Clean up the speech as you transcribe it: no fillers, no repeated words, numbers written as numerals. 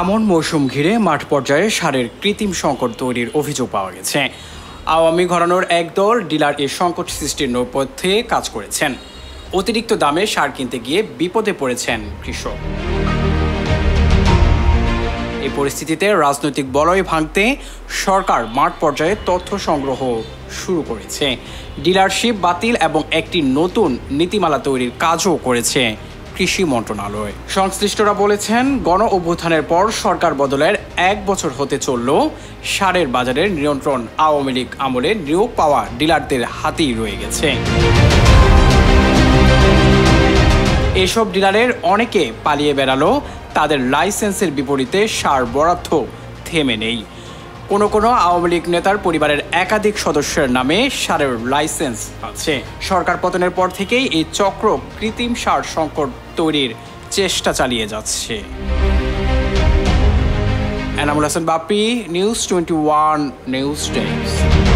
আমন মৌসুম ঘিরে মাঠ পর্যায়ে সারের কৃত্রিম সংকট তৈরির অভিযোগ পাওয়া গেছে। আওয়ামী ঘরানোর একদল ডিলার এই সংকট সৃষ্টির নেপথ্যে কাজ করেছেন। অতিরিক্ত দামে সার কিনতে গিয়ে বিপদে পড়েছেন কৃষক। এই পরিস্থিতিতে রাজনৈতিক বলয় ভাঙতে সরকার মাঠ পর্যায়ে তথ্য সংগ্রহ শুরু করেছে। ডিলারশিপ বাতিল এবং একটি নতুন নীতিমালা তৈরির কাজও করেছে কৃষি মন্ত্রণালয়। সংশ্লিষ্টরা বলেছেন, গণ অভ্যুত্থানের পর সরকার বদলের 1 বছর হতে চলল, সারের বাজারের নিয়ন্ত্রণ আওয়ামী লীগ আমলে নিয়োগ পাওয়া ডিলারদের হাতেই রয়ে গেছে। এসব ডিলারের অনেকে পালিয়ে বেড়ালো, তাদের লাইসেন্সের বিপরীতে সার বরাদ্দ থেমে নেই। কোনো আওয়ামী লীগ নেতার পরিবারের একাধিক সদস্যের নামে সারের লাইসেন্স আছে। সরকার পতনের পর থেকেই এই চক্র কৃত্রিম সার সংকট তৈরির চেষ্টা চালিয়ে যাচ্ছে। Enamul Hasan Bappi, news 21 news desk.